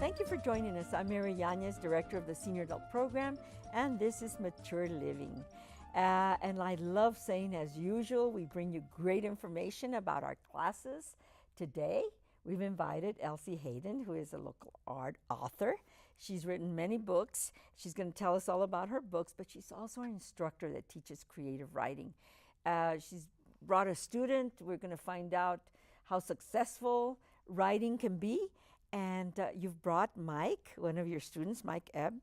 Thank you for joining us. I'm Mary Jáquez, Director of the Senior Adult Program, and this is Mature Living. And I love saying, as usual, we bring you great information about our classes. Today, we've invited Elsie Hayden, who is a local art author. She's written many books. She's going to tell us all about her books, but she's also our instructor that teaches creative writing. She's brought a student. We're going to find out how successful writing can be. And you've brought Mike, one of your students, Mike Ebb,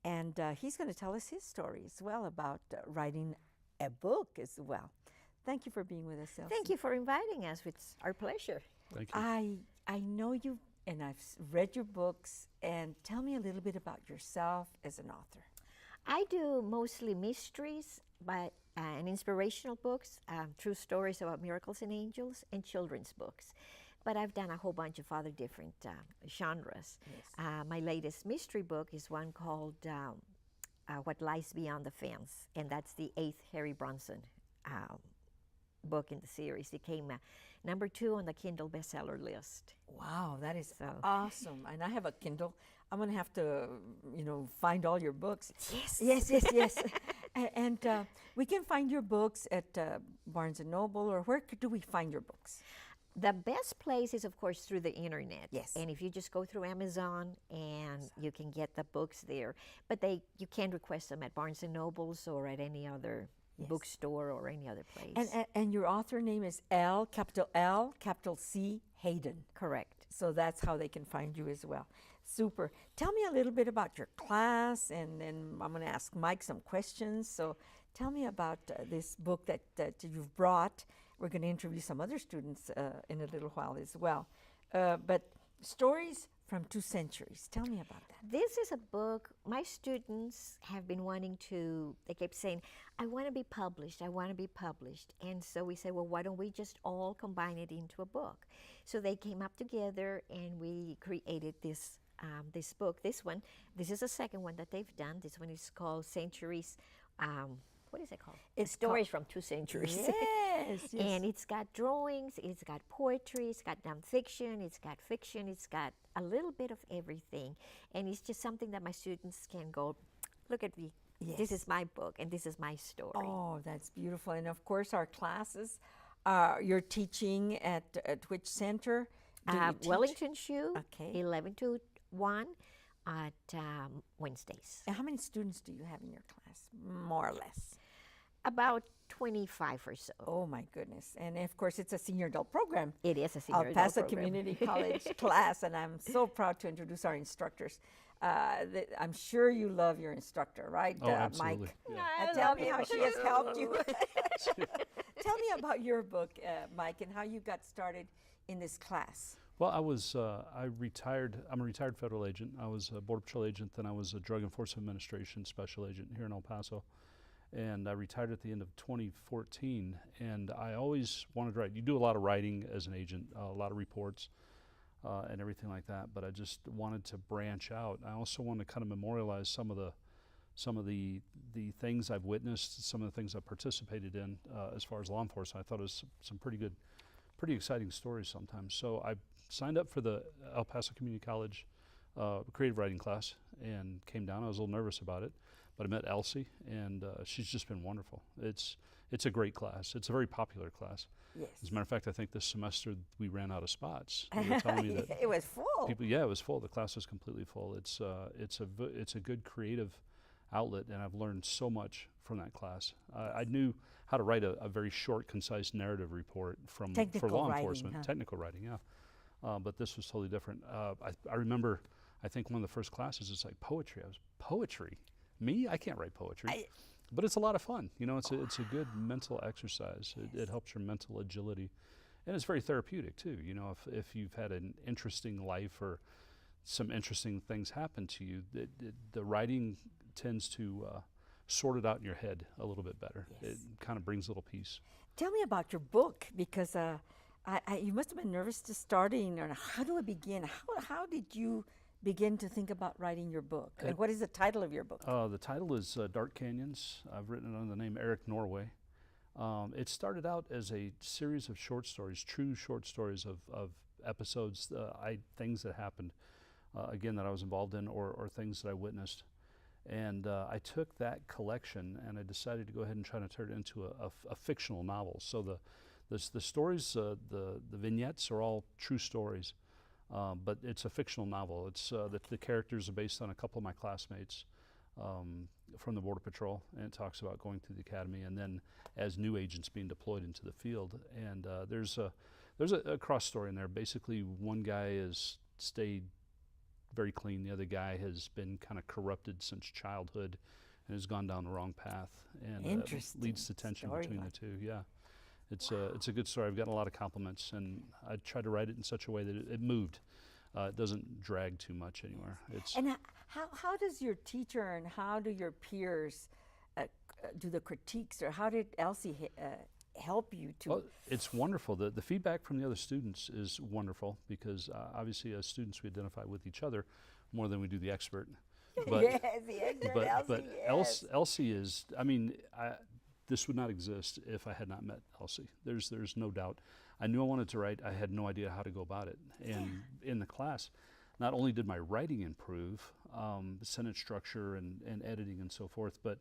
and he's going to tell us his story as well about writing a book as well. Thank you for being with us, Elsie. Thank you for inviting us. It's our pleasure. Thank you. I know you, and I've read your books, and tell me a little bit about yourself as an author. I do mostly mysteries, but and inspirational books, true stories about miracles and angels, and children's books. But I've done a whole bunch of other different genres. Yes. My latest mystery book is one called What Lies Beyond the Fence, and that's the 8th Harry Bronson book in the series. It came number 2 on the Kindle bestseller list. Wow, that is awesome. And I have a Kindle. I'm going to have to, find all your books. Yes. Yes. And we can find your books at Barnes & Noble, or where do we find your books? The best place is, of course, through the internet. Yes. And if you just go through Amazon, and you can get the books there. But you can request them at Barnes & Noble's or at any other bookstore or any other place. And your author name is capital L, capital C, Hayden. Correct. So that's how they can find you as well. Super. Tell me a little bit about your class, and then I'm going to ask Mike some questions. So tell me about this book that you've brought. We're going to interview some other students in a little while as well. But stories from 2 centuries. Tell me about that. This is a book my students have been wanting to, they kept saying, I want to be published, I want to be published. And so we said, well, why don't we just all combine it into a book? So they came up together and we created this this book. This is the second one that they've done. This one is called Centuries. What is it called? It's Stories from 2 Centuries. Yes. And it's got drawings, it's got poetry, it's got nonfiction, it's got fiction, it's got a little bit of everything. And it's just something that my students can go, look at me. Yes. This is my book and this is my story. Oh, that's beautiful. And of course, our classes, you're teaching at which center? Wellington Shoe, okay. 11 to 1 at Wednesdays. And how many students do you have in your class, more or less? About 25 or so. Oh my goodness. And of course, it's a senior adult program. It is a senior adult Paso program. Community College class, and I'm so proud to introduce our instructors. I'm sure you love your instructor, right, absolutely. Mike? Yeah. Tell me how she has helped you. Tell me about your book, Mike, and how you got started in this class. Well, I retired. I'm a retired federal agent. I was a Border Patrol agent, then I was a Drug Enforcement Administration special agent here in El Paso. And I retired at the end of 2014, and I always wanted to write. You do a lot of writing as an agent, a lot of reports and everything like that, but I just wanted to branch out. I also wanted to kind of memorialize some of the things I've witnessed, some of the things I've participated in as far as law enforcement. I thought it was some pretty exciting stories sometimes. So I signed up for the El Paso Community College creative writing class and came down. I was a little nervous about it, but I met Elsie, and she's just been wonderful. It's a great class. It's a very popular class. Yes. As a matter of fact, I think this semester we ran out of spots. They were telling me that it was full. It was full. The class was completely full. It's a good creative outlet, and I've learned so much from that class. I knew how to write a very short, concise narrative report for law enforcement. Huh? Technical writing, yeah. But this was totally different. I remember, I think one of the first classes, it's like poetry. Poetry? Me? I can't write poetry. But it's a lot of fun. It's a good mental exercise. Yes. It helps your mental agility. And it's very therapeutic too. If you've had an interesting life or some interesting things happen to you, the writing tends to sort it out in your head a little bit better. Yes. It kind of brings a little peace. Tell me about your book, because you must have been nervous to starting. Or how do I begin? How did you begin to think about writing your book? And what is the title of your book? The title is Dark Canyons. I've written it under the name Eric Norway. It started out as a series of short stories, true short stories of episodes, things that happened again, that I was involved in, or things that I witnessed. And I took that collection and I decided to go ahead and try to turn it into a fictional novel. So the stories, the vignettes are all true stories, but it's a fictional novel. It's the characters are based on a couple of my classmates from the Border Patrol, and it talks about going through the academy and then as new agents being deployed into the field. And there's a cross story in there. Basically, one guy has stayed very clean. The other guy has been kind of corrupted since childhood and has gone down the wrong path, and leads to tension between the two. Yeah, it's a good story. I've gotten a lot of compliments, and I tried to write it in such a way that it moved. It doesn't drag too much anywhere. And how does your teacher and how do your peers do the critiques, or how did Elsie help you to? Well, it's wonderful. The feedback from the other students is wonderful, because obviously as students we identify with each other more than we do the expert. But, yes, the expert Elsie, yes. Elsie is, I mean, this would not exist if I had not met Elsie. There's no doubt. I knew I wanted to write. I had no idea how to go about it. And in the class, not only did my writing improve, the sentence structure and editing and so forth, but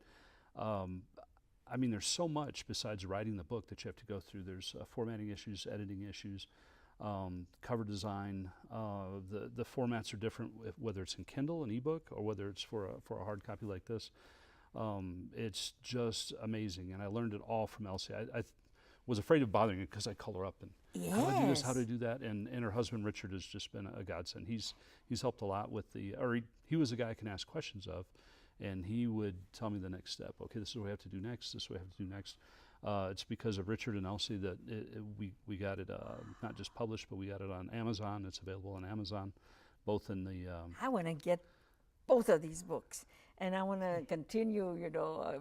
I mean, there's so much besides writing the book that you have to go through. There's formatting issues, editing issues, cover design. The formats are different, whether it's in Kindle, an ebook, or whether it's for a hard copy like this. It's just amazing, and I learned it all from Elsie. I was afraid of bothering her because I call her up and how do I do this, how do I do that, and her husband Richard has just been a godsend. He's helped a lot with he was the guy I can ask questions of, and he would tell me the next step. Okay, this is what we have to do next. This is what we have to do next. It's because of Richard and Elsie that we got it not just published, but we got it on Amazon. It's available on Amazon, both in the. I want to get both of these books, and I want to continue,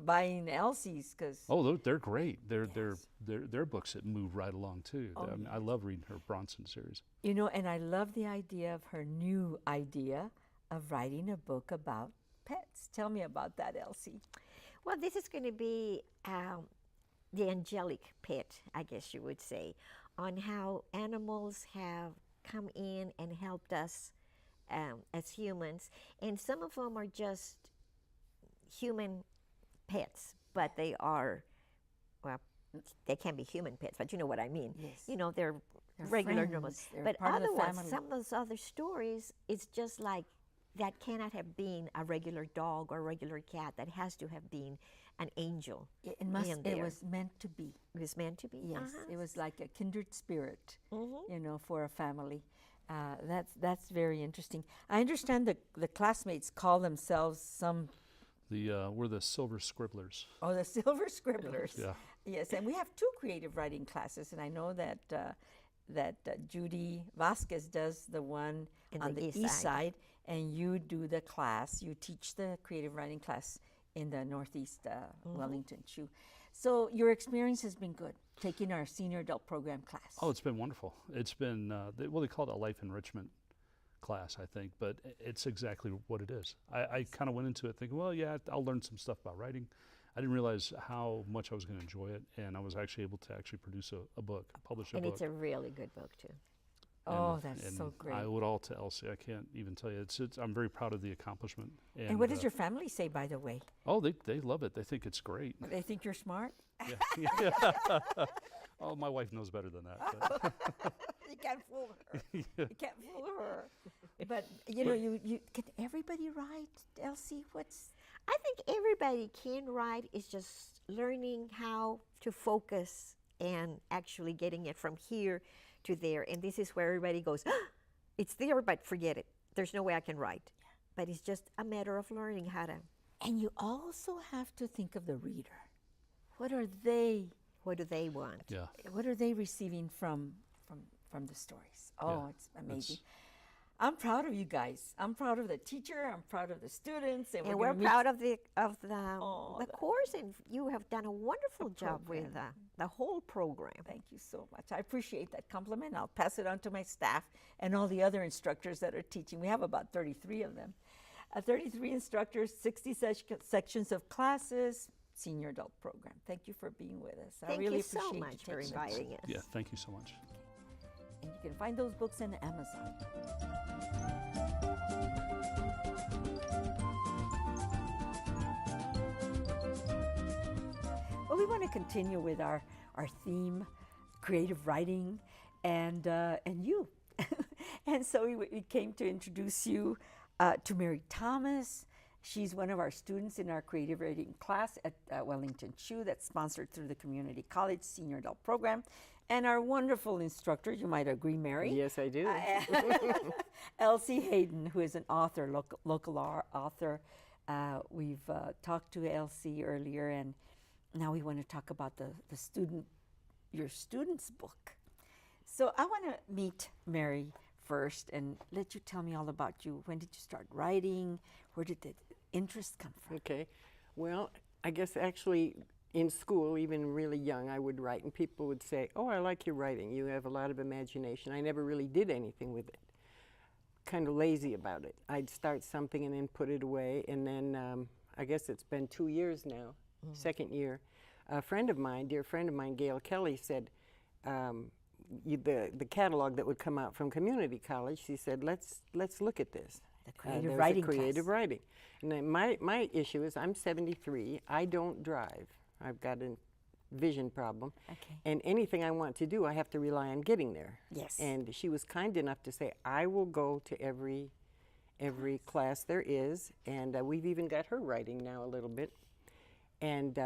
buying Elsie's, because. Oh, they're great. They're books that move right along too. I mean, I love reading her Bronson series. And I love the idea of her new idea of writing a book about pets. Tell me about that, Elsie. Well, this is going to be the angelic pet, I guess you would say, on how animals have come in and helped us as humans. And some of them are just human pets, but they are, well, they can be human pets, but you know what I mean. Yes. They're regular normals. But part other of the ones, family. some of those other stories, it's just like that cannot have been a regular dog or a regular cat. That has to have been an angel. It there. was meant to be. It was meant to be. Yes, it was like a kindred spirit, for a family. That's very interesting. I understand the classmates call themselves We're the Silver Scribblers. Oh, the Silver Scribblers. Yeah. Yes, and we have 2 creative writing classes, and I know that Judy Vasquez does the one on the east side, and you do the class. You teach the creative writing class in the Northeast Wellington CHU. So your experience has been good, taking our senior adult program class. Oh, it's been wonderful. It's been, they call it a life enrichment class, I think, but it's exactly what it is. I kind of went into it thinking, well, yeah, I'll learn some stuff about writing. I didn't realize how much I was going to enjoy it, and I was actually able to produce a book, publish a book. And it's a really good book, too. Oh, that's so great. I owe it all to Elsie. I can't even tell you. I'm very proud of the accomplishment. And what does your family say, by the way? Oh, they love it. They think it's great. They think you're smart? Yeah. Oh, my wife knows better than that. You can't fool her. You can't fool her. But, you can everybody write, Elsie? I think everybody can write. It's just learning how to focus and actually getting it from here to there. And this is where everybody goes, it's there, but forget it. There's no way I can write. Yeah. But it's just a matter of learning how to. And you also have to think of the reader. What do they want? Yeah. What are they receiving from the stories? Oh, yeah. It's amazing. I'm proud of you guys. I'm proud of the teacher. I'm proud of the students, and we're proud of the course. And you have done a wonderful job with the whole program. Thank you so much. I appreciate that compliment. I'll pass it on to my staff and all the other instructors that are teaching. We have about 33 of them. 33 instructors, 60 sections of classes, senior adult program. Thank you for being with us. I really appreciate so much for inviting us. Yeah, thank you so much. And you can find those books on Amazon. we want to continue with our theme, creative writing, and you. And so we came to introduce you to Mary Thomas. She's one of our students in our creative writing class at Wellington CHU that's sponsored through the Community College Senior Adult Program. And our wonderful instructor, you might agree, Mary. Yes, I do. Elsie Hayden, who is an author, local author. We've talked to Elsie earlier, and now we want to talk about your student's book. So I want to meet Mary first and let you tell me all about you. When did you start writing? Where did the interest come from? Okay. Well, I guess actually in school, even really young, I would write, and people would say, "Oh, I like your writing. You have a lot of imagination." I never really did anything with it. Kind of lazy about it. I'd start something and then put it away, and then I guess it's been 2 years now, second year. A friend of mine, dear friend of mine, Gail Kelly, said, the catalog that would come out from community college, she said, let's look at this. The creative there's writing a creative class. writing. And then my issue is I'm 73. I don't drive. I've got a vision problem. Okay. And anything I want to do, I have to rely on getting there. Yes. And she was kind enough to say, I will go to every class there is. And we've even got her writing now a little bit. And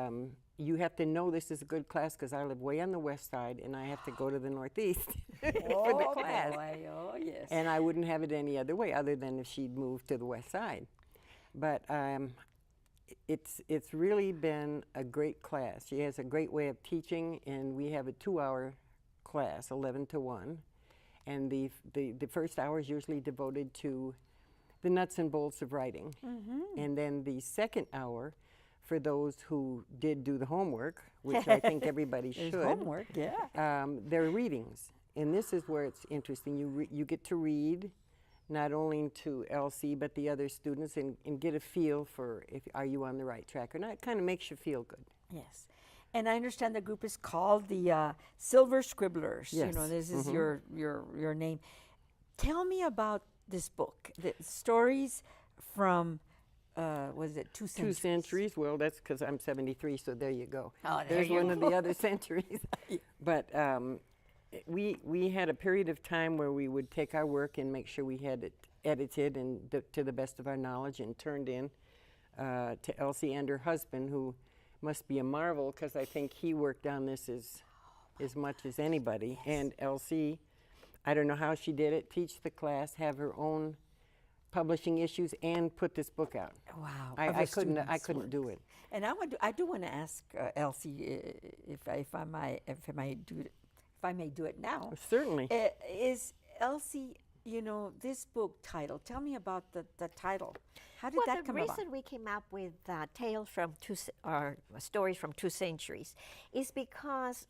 you have to know this is a good class because I live way on the west side and I have to go to the northeast for the class. Boy, oh, yes. And I wouldn't have it any other way other than if she'd moved to the west side. But it's really been a great class. She has a great way of teaching, and we have a 2-hour class, 11 to 1. And the first hour is usually devoted to the nuts and bolts of writing. And then the second hour, for those who did do the homework, which I think everybody should. There's homework, yeah. They're readings. And this is where it's interesting. You get to read not only to Elsie but the other students and get a feel for are you on the right track or not. It kind of makes you feel good. Yes. And I understand the group is called the Silver Scribblers. Yes. You know, this is your name. Tell me about this book, the stories from, was it 2 centuries? 2 centuries. Well, that's because I'm 73, so there you go. Oh, there There's you one of go. the other centuries. But we had a period of time where we would take our work and make sure we had it edited and to the best of our knowledge and turned in to Elsie and her husband, who must be a marvel because I think he worked on this as much as anybody. Yes. And Elsie, I don't know how she did it, teach the class, have her own publishing issues, and put this book out. Wow. I of the couldn't students' do work. it. And I do want to ask Elsie if I may do it now. Certainly. Is Elsie, you know, this book title? Tell me about the title. How did that come the about? reason we came up with tales from stories from 2 centuries is because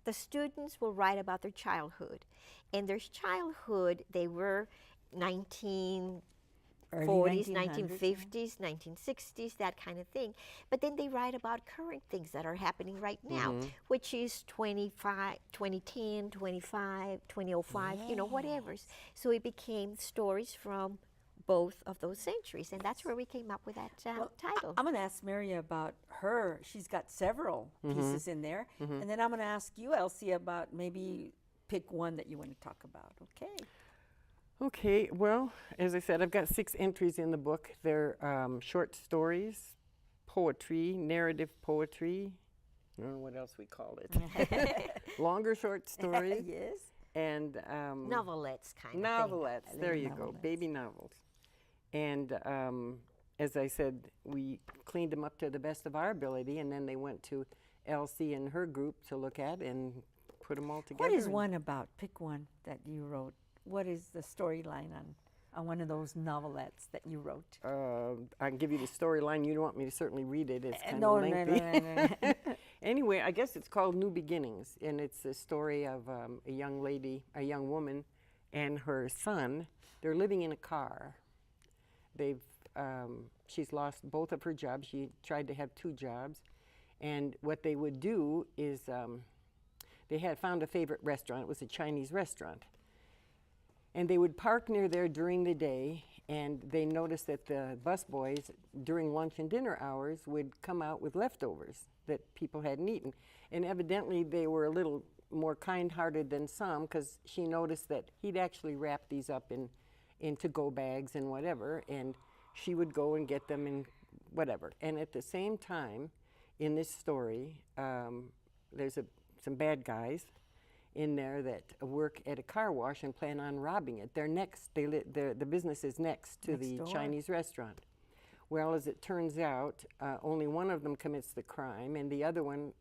the students will write about their childhood. In their childhood, they were 1940s, 1950s, 1960s, that kind of thing. But then they write about current things that are happening right now, which is 2010, 25, 2005, you know, whatever. So it became stories from both of those centuries, and that's where we came up with that title. I'm going to ask Mary about her. She's got several pieces in there. And then I'm going to ask you, Elsie, about maybe pick one that you want to talk about. Okay. Okay, well, as I said, I've got 6 entries in the book. They're short stories, poetry, narrative poetry. I don't know what else we call it. Longer short stories. Yes. And Novelettes kind of novelettes. thing. There you go, novelettes. baby novels. And as I said, we cleaned them up to the best of our ability, and then they went to Elsie and her group to look at and put them all together. What is one about? Pick one that you wrote. What is the storyline on one of those novelettes that you wrote? I can give you the storyline. You don't want me to certainly read it. It's kind No, of lengthy. no. Anyway, I guess it's called New Beginnings, and it's the story of a young woman, and her son. They're living in a car. She's lost both of her jobs. She tried to have 2 jobs, and what they would do is they had found a favorite restaurant. It was a Chinese restaurant. And they would park near there during the day And they noticed that the busboys, during lunch and dinner hours, would come out with leftovers that people hadn't eaten. And evidently, they were a little more kind-hearted than some, because she noticed that he'd actually wrap these up in to-go bags and whatever, and she would go and get them and whatever. And at the same time, in this story, there's some bad guys in there that work at a car wash and plan on robbing it. They're next, the business is next to the Chinese restaurant. Well, as it turns out, only one of them commits the crime, and the other one,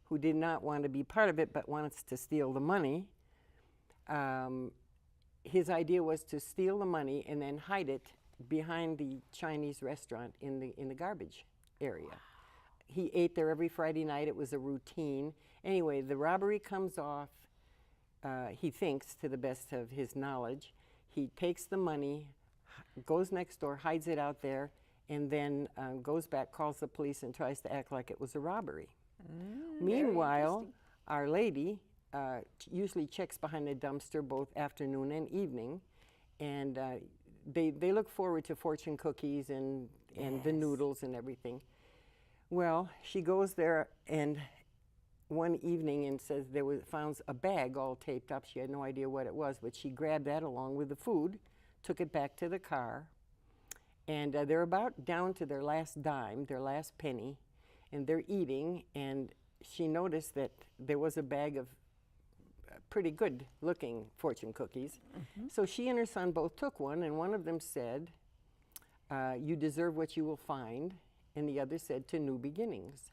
who did not want to be part of it but wants to steal the money, his idea was to steal the money and then hide it behind the Chinese restaurant in the garbage area. He ate there every Friday night. It was a routine. Anyway, the robbery comes off. He thinks, to the best of his knowledge. He takes the money, goes next door, hides it out there, and then goes back, calls the police, and tries to act like it was a robbery. Meanwhile, Our Lady usually checks behind the dumpster both afternoon and evening, and they look forward to fortune cookies and the noodles and everything. Well, she goes there and one evening and says found a bag all taped up. She had no idea what it was, but she grabbed that along with the food, took it back to the car, and they're about down to their last dime, their last penny, and they're eating, and she noticed that there was a bag of pretty good looking fortune cookies. So she and her son both took one, and one of them said, "You deserve what you will find," and the other said, "To new beginnings."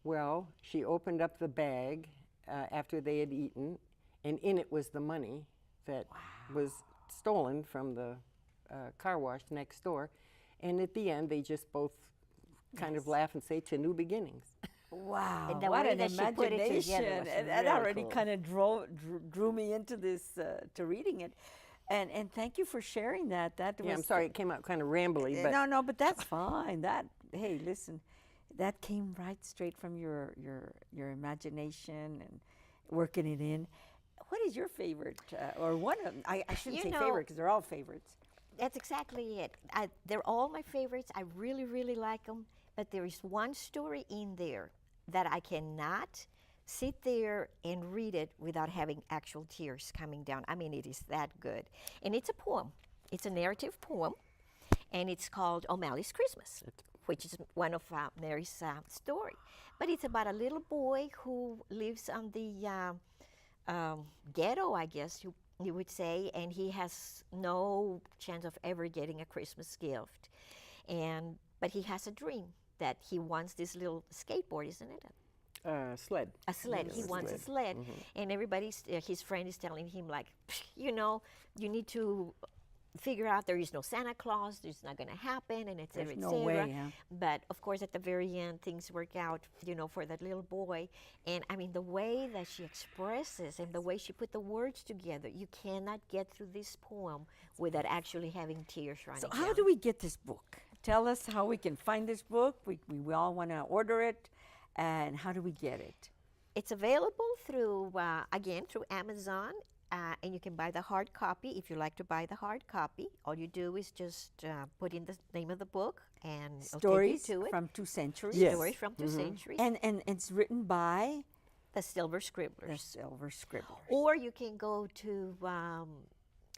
Well, she opened up the bag after they had eaten, and in it was the money that was stolen from the car wash next door. And at the end, they just both kind of laugh and say, "To new beginnings." Wow, And the what way an that she put it imagination. together was And that really already cool. kind of drew me into this, to reading it. And thank you for sharing that. That was Yeah, I'm sorry, it came out kind of rambly, but no, but that's fine. Hey, listen, that came right straight from your imagination and working it in. What is your favorite, or one of them? I shouldn't You say know- favorite because they're all favorites. That's exactly it. They're all my favorites. I really, really like them. But there is one story in there that I cannot sit there and read it without having actual tears coming down. I mean, it is that good. And it's a poem. It's a narrative poem, and it's called O'Malley's Christmas, which is one of Mary's story. But it's about a little boy who lives on the ghetto, I guess you would say, and he has no chance of ever getting a Christmas gift. But he has a dream that he wants this little skateboard, isn't it? sled. A sled. He wants a sled. And everybody's, his friend is telling him, like, you need to figure out there is no Santa Claus, it's not going to happen, and et cetera, There's et no cetera. way, huh? But of course, at the very end, things work out, for that little boy. And I mean, the way that she expresses and the way she put the words together, you cannot get through this poem without actually having tears running So down. how do we get this book? Tell us how we can find this book. We all want to order it. And how do we get it? It's available through, again, through Amazon, and you can buy the hard copy. If you like to buy the hard copy, all you do is just put in the name of the book and it'll Stories take you to it. from 2 centuries. Yes. Stories from 2 centuries. And it's written by the Silver the Scribblers. Silver Scribblers. Or you can go to,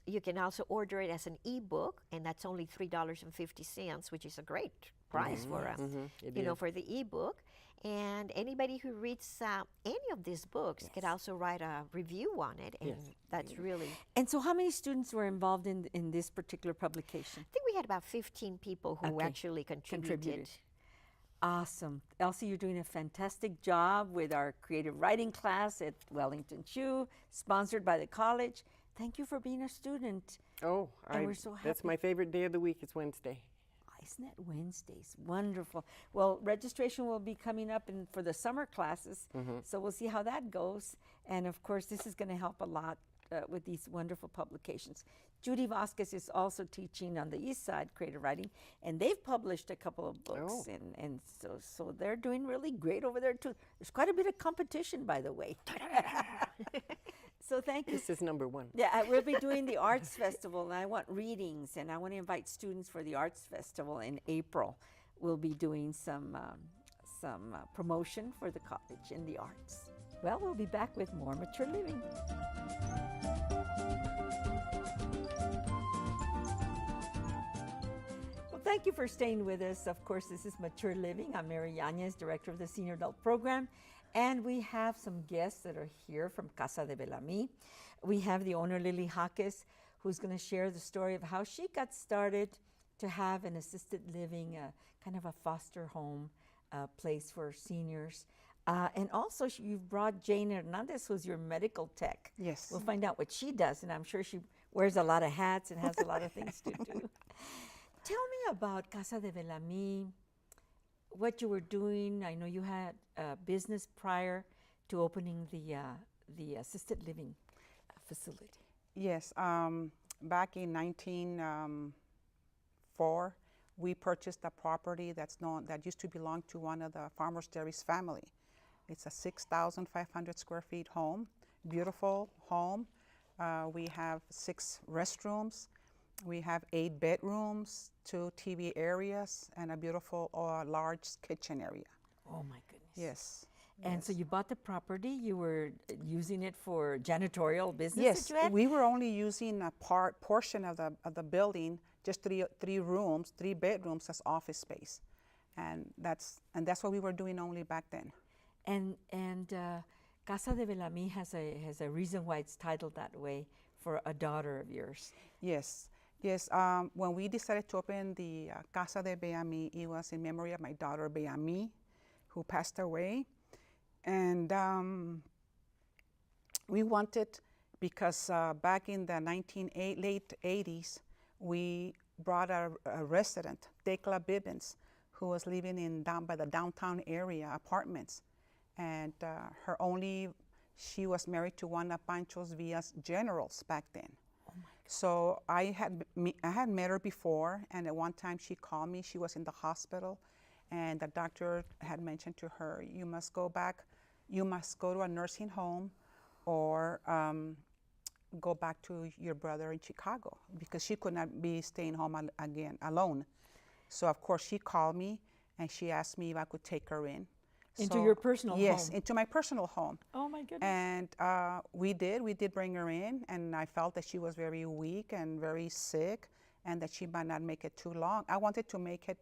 you can also order it as an ebook, and that's only $3.50, which is a great price for a, for the ebook. And anybody who reads any of these books could also write a review on it, and that's really. And so how many students were involved in this particular publication? I think we had about 15 people who Okay. actually contributed. Awesome. Elsie, you're doing a fantastic job with our creative writing class at Wellington CHU, sponsored by the college. Thank you for being a student. Oh, And we're so that's happy. my favorite day of the week. It's Wednesday. Isn't it Wednesdays? Wonderful. Well, registration will be coming up for the summer classes, so we'll see how that goes. And of course, this is going to help a lot with these wonderful publications. Judy Vasquez is also teaching on the East Side creative writing, and they've published a couple of books, and so they're doing really great over there too. There's quite a bit of competition, by the way. So thank you. This is number one. Yeah, we'll be doing the Arts Festival, and I want readings, and I want to invite students for the Arts Festival in April. We'll be doing some promotion for the college in the arts. Well, we'll be back with more Mature Living. Well, thank you for staying with us. Of course, this is Mature Living. I'm Mary Jáquez, Director of the Senior Adult Program. And we have some guests that are here from Casa de Bellamie. We have the owner, Lily Jáquez, who's going to share the story of how she got started to have an assisted living, kind of a foster home place for seniors. And also, you've brought Jane Hernandez, who's your medical tech. Yes. We'll find out what she does, and I'm sure she wears a lot of hats and has a lot of things to do. Tell me about Casa de Bellamie, what you were doing. I know you had a business prior to opening the assisted living facility. Yes. Back in 1904, we purchased a property that used to belong to one of the Farmers Dairy's family. It's a 6,500 square feet home, beautiful home. We have 6 restrooms. We have 8 bedrooms, 2 TV areas, and a beautiful large kitchen area. Oh my goodness. Yes. And yes. so you bought the property, you were using it for janitorial business Yes, that you had? we were only using a portion of the building, just three rooms, 3 bedrooms as office space. And that's what we were doing only back then. And Casa de Bellamie has a reason why it's titled that way, for a daughter of yours. Yes, yes. When we decided to open the Casa de Bellamie, it was in memory of my daughter Bellamie, who passed away. And we wanted, because back in the late 80s, we brought a resident, Tecla Bibbins, who was living down by the downtown area apartments. And she was married to one of Pancho Villa's generals back then. Oh my So I had met her before, and at one time she called me. She was in the hospital, and the doctor had mentioned to her, you must go to a nursing home, or go back to your brother in Chicago, because she could not be staying home again alone. So of course she called me, and she asked me if I could take her in. Into your personal home? Yes, into my personal home. Oh my goodness. And we did bring her in, and I felt that she was very weak and very sick, and that she might not make it too long. I wanted to make it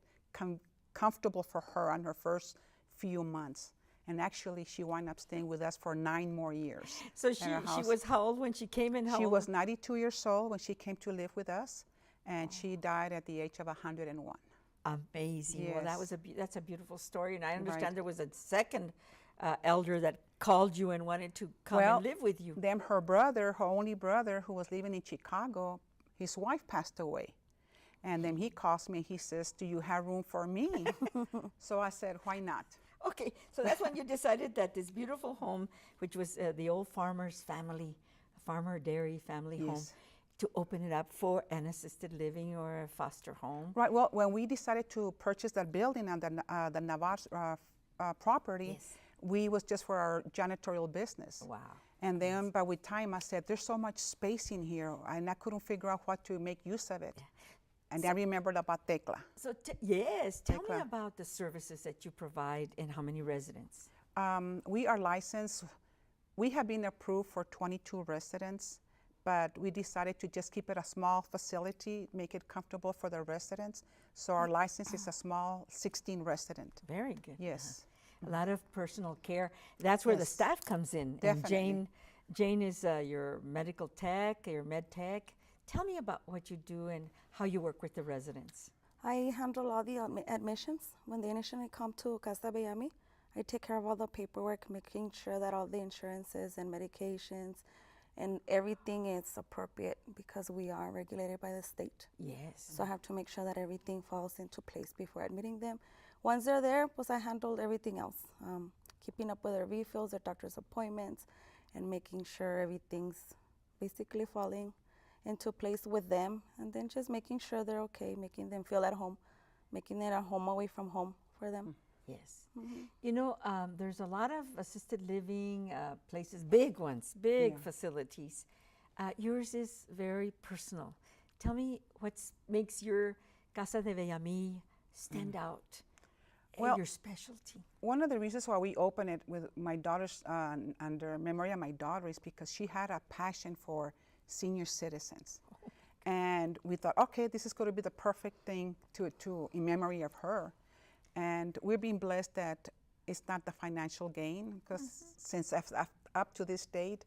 comfortable for her on her first few months. And actually, she wound up staying with us for 9 more years. So she was how old when she came in? She was 92 years old when she came to live with us, and she died at the age of 101. Amazing. Yes. Well, that's a beautiful story, and I understand Right. there was a second elder that called you and wanted to come and live with you. Then her only brother, who was living in Chicago, his wife passed away. And then he calls me, he says, do you have room for me? So I said, why not? Okay, so that's when you decided that this beautiful home, which was the old farmer dairy family home, Yes. to open it up for an assisted living or a foster home. Right, well, when we decided to purchase that building on the Navarre property, Yes. we was just for our janitorial business. Wow. And then by with time, I said, there's so much space in here, and I couldn't figure out what to make use of it. And I remembered about Tecla. So tell me Tecla. about the services that you provide and how many residents. We are licensed. We have been approved for 22 residents, but we decided to just keep it a small facility, make it comfortable for the residents. So our license is a small 16 resident. Very good. Yes. A lot of personal care. That's where the Yes. staff comes in. Definitely. And Jane is your medical tech, your med tech. Tell me about what you do and how you work with the residents. I handle all the admissions. When they initially come to Casa de Bellamie, I take care of all the paperwork, making sure that all the insurances and medications and everything is appropriate, because we are regulated by the state. Yes. So I have to make sure that everything falls into place before admitting them. Once they're there, I handled everything else, keeping up with their refills, their doctor's appointments, and making sure everything's basically falling into place with them, and then just making sure they're okay, making them feel at home, making it a home away from home for them. Yes. You know, there's a lot of assisted living places, big ones, big facilities. Yours is very personal. Tell me what makes your Casa de Bellamie stand out, Well, your specialty. One of the reasons why we opened it with my daughter's, under memory of my daughter, is because she had a passion for senior citizens. And we thought, okay, this is going to be the perfect thing to in memory of her. And we're being blessed that it's not the financial gain, because since up to this date,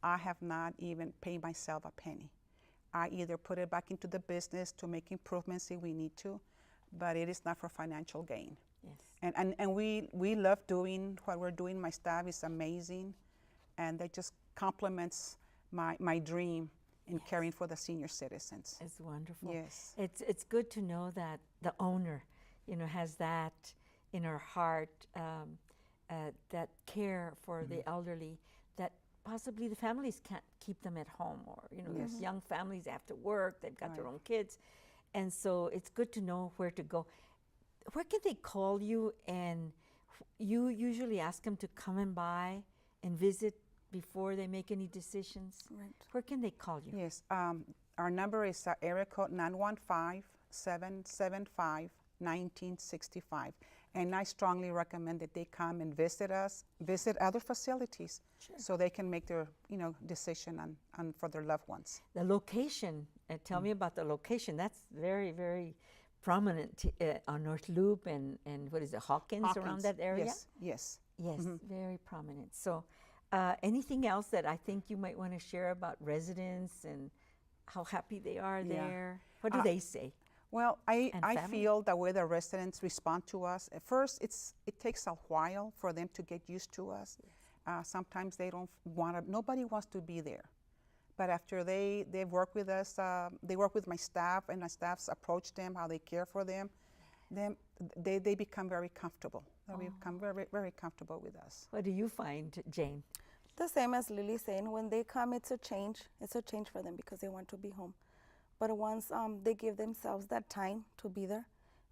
I have not even paid myself a penny. I either put it back into the business to make improvements if we need to, but it is not for financial gain. Yes. And we love doing what we're doing. My staff is amazing, and that just complements my dream in caring for the senior citizens. It's wonderful. Yes. It's good to know that the owner, you know, has that in her heart, that care for the elderly, that possibly the families can't keep them at home, or, you know, there's young families that have to work, they've got their own kids. And so it's good to know where to go. Where can they call you? And you usually ask them to come and by and visit before they make any decisions. Right. Where can they call you? Yes. Our number is area code 915-775-1965. And I strongly recommend that they come and visit us, visit other facilities, so they can make their, you know, decision on for their loved ones. The location, tell me about the location. That's very, very prominent on North Loop and what is it, Hawkins, around that area? Yes, yes. Yes, very prominent. So anything else that I think you might want to share about residents and how happy they are there? What do they say? Well, I family? feel the way the residents respond to us. At first, it takes a while for them to get used to us. Sometimes they don't want to, nobody wants to be there. But after they work with us, they work with my staff, and my staffs approach them, how they care for them, then they become very comfortable. They become very, very comfortable with us. What do you find, Jane? The same as Lily's saying, when they come, it's a change. It's a change for them because they want to be home. But once they give themselves that time to be there,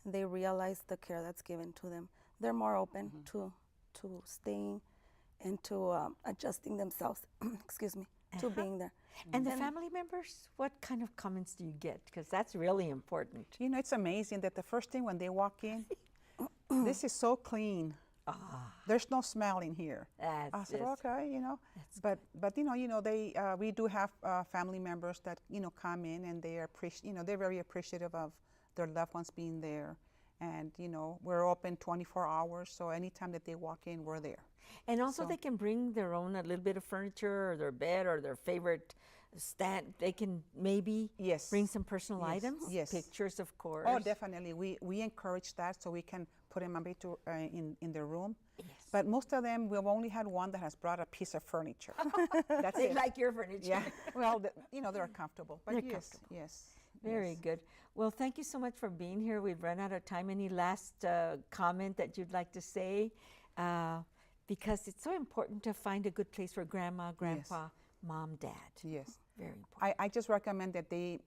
and they realize the care that's given to them, they're more open to staying and to adjusting themselves, excuse me, to being there. And the family members, what kind of comments do you get? Because that's really important. You know, it's amazing that the first thing when they walk in, this is so clean. There's no smell in here. I said, okay, you know, but you know, they we do have family members that, you know, come in, and they are they're very appreciative of their loved ones being there, and, you know, we're open 24 hours, so anytime that they walk in, we're there. And also they can bring their own, a little bit of furniture or their bed or their favorite stand. They can maybe bring some personal items, pictures, of course. Oh, definitely. We encourage that, so we can put them in their room. Yes. But most of them, we've only had one that has brought a piece of furniture. That's They it. like your furniture. Yeah. Well, you know, they're comfortable. But They're yes, comfortable. yes. Very yes. good. Well, thank you so much for being here. We've run out of time. Any last comment that you'd like to say? Because it's so important to find a good place for grandma, grandpa, mom, dad. Yes. Very important. I just recommend that they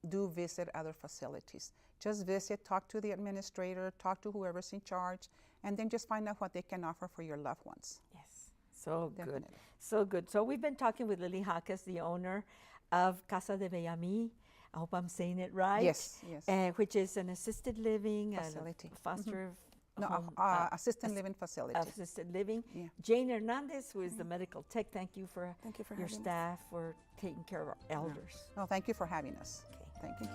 do visit other facilities. Just visit, talk to the administrator, talk to whoever's in charge, and then just find out what they can offer for your loved ones. Yes, so Definitely. good, so good. So we've been talking with Lily Jáquez, the owner of Casa de Bellamie. I hope I'm saying it right. Yes, yes. Which is an assisted living, Facility. foster No, assisted living facility. assisted living. Yeah. Jane Hernandez, who is the medical tech. Thank you for your having us. staff for taking care of our elders. No, thank you for having us. Okay. Thank you.